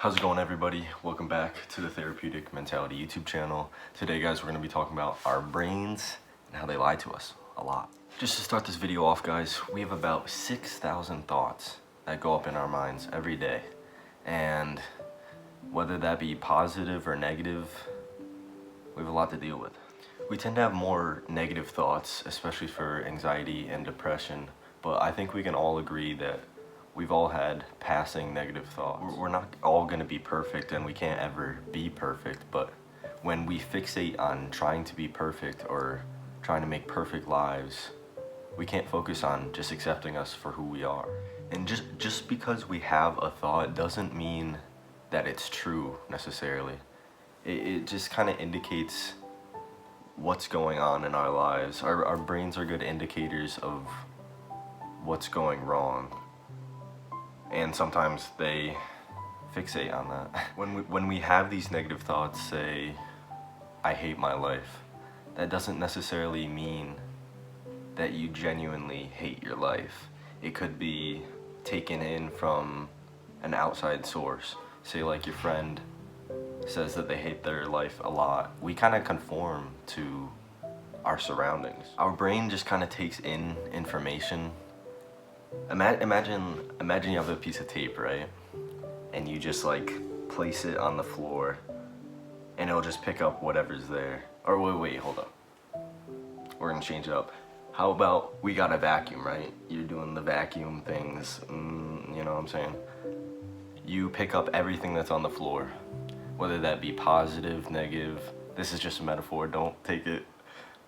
How's it going, everybody? Welcome back to the Therapeutic Mentality YouTube channel. Today, guys, we're going to be talking about our brains and how they lie to us a lot. Just to start this video off, guys, we have about 6,000 thoughts that go up in our minds every day. And whether that be positive or negative, we have a lot to deal with. We tend to have more negative thoughts, especially for anxiety and depression, but I think we can all agree that we've all had passing negative thoughts. We're not all going to be perfect, and we can't ever be perfect, but when we fixate on trying to be perfect or trying to make perfect lives, we can't focus on just accepting us for who we are. And just because we have a thought doesn't mean that it's true necessarily. It just kind of indicates what's going on in our lives. Our brains are good indicators of what's going wrong. And sometimes they fixate on that. When we have these negative thoughts, say, I hate my life, that doesn't necessarily mean that you genuinely hate your life. It could be taken in from an outside source. Say like your friend says that they hate their life a lot. We kind of conform to our surroundings. Our brain just kind of takes in information. Imagine you have a piece of tape, right? And you just like place it on the floor and it'll just pick up whatever's there. Or wait, hold up. We're gonna change it up. How about we got a vacuum, right? You're doing the vacuum things, you know what I'm saying? You pick up everything that's on the floor, whether that be positive, negative. This is just a metaphor, don't take it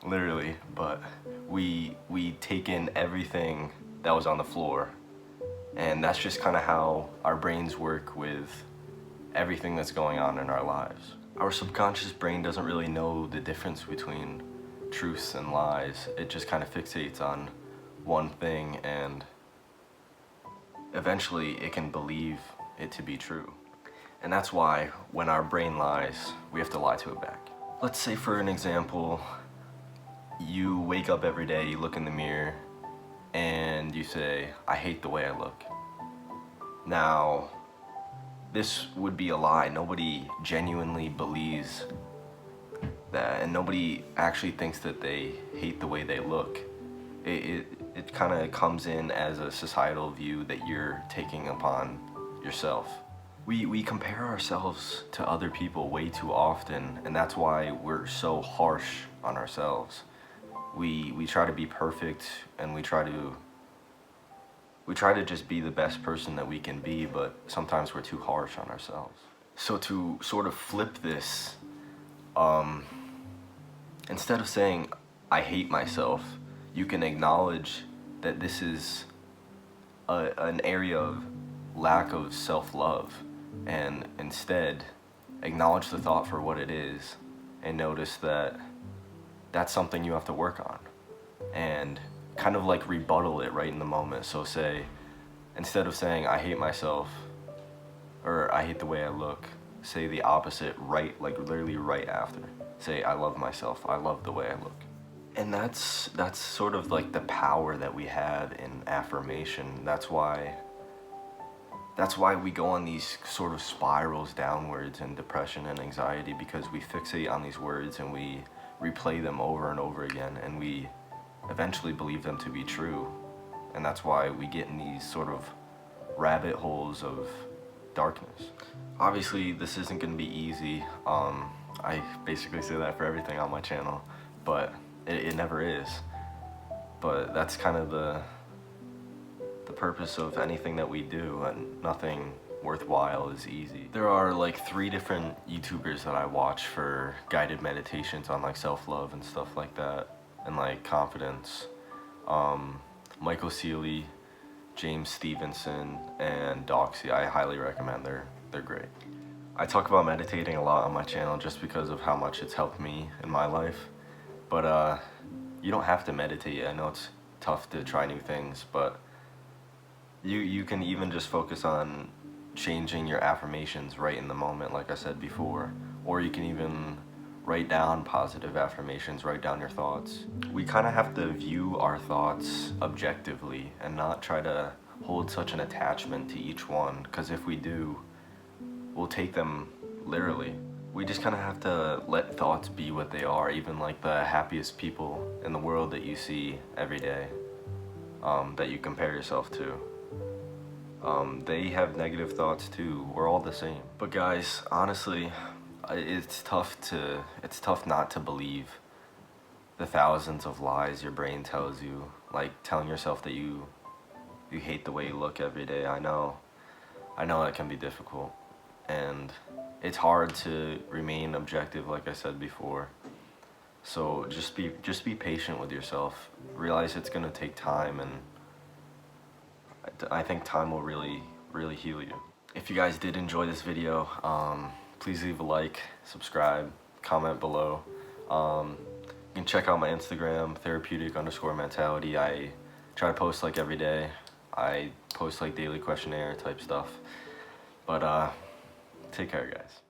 literally, but we take in everything that was on the floor, and that's just kind of how our brains work with everything that's going on in our lives. Our subconscious brain doesn't really know the difference between truths and lies. It just kind of fixates on one thing, and eventually it can believe it to be true. And that's why when our brain lies, we have to lie to it back. Let's say, for an example, you wake up every day, you look in the mirror, and you say, I hate the way I look. Now, this would be a lie. Nobody genuinely believes that, and nobody actually thinks that they hate the way they look. It kind of comes in as a societal view that you're taking upon yourself. We compare ourselves to other people way too often, and that's why we're so harsh on ourselves. We try to be perfect, and we try to just be the best person that we can be, but sometimes we're too harsh on ourselves. So to sort of flip this, instead of saying I hate myself, you can acknowledge that this is an area of lack of self-love, and instead acknowledge the thought for what it is and notice that that's something you have to work on, and kind of like rebuttal it right in the moment. So say, instead of saying I hate myself or I hate the way I look, say the opposite, right, like literally right after. Say I love myself, I love the way I look. And that's sort of like the power that we have in affirmation. That's why we go on these sort of spirals downwards in depression and anxiety, because we fixate on these words and we replay them over and over again, and we eventually believe them to be true. And that's why we get in these sort of rabbit holes of darkness. Obviously, this isn't going to be easy. I basically say that for everything on my channel, but it never is. But that's kind of the purpose of anything that we do, and nothing worthwhile is easy. There are like 3 different YouTubers that I watch for guided meditations on like self-love and stuff like that, and like confidence. Michael Sealy, James Stevenson, and Doxy. I highly recommend. They're great. I talk about meditating a lot on my channel just because of how much it's helped me in my life. But you don't have to meditate. I know it's tough to try new things, but you can even just focus on changing your affirmations right in the moment, like I said before. Or you can even write down positive affirmations, write down your thoughts. We kind of have to view our thoughts objectively and not try to hold such an attachment to each one, because if we do, will take them literally. We just kind of have to let thoughts be what they are. Even like the happiest people in the world that you see every day, that you compare yourself to, they have negative thoughts too. We're all the same. But guys, honestly, it's tough not to believe the thousands of lies your brain tells you, like telling yourself that you hate the way you look every day. I know that can be difficult, and it's hard to remain objective, like I said before. So just be patient with yourself. Realize it's gonna take time, and I think time will really heal you. If you guys did enjoy this video, please leave a like, subscribe, comment below. You can check out my Instagram, therapeutic_mentality. I try to post like every day. I post like daily questionnaire type stuff. But take care, guys.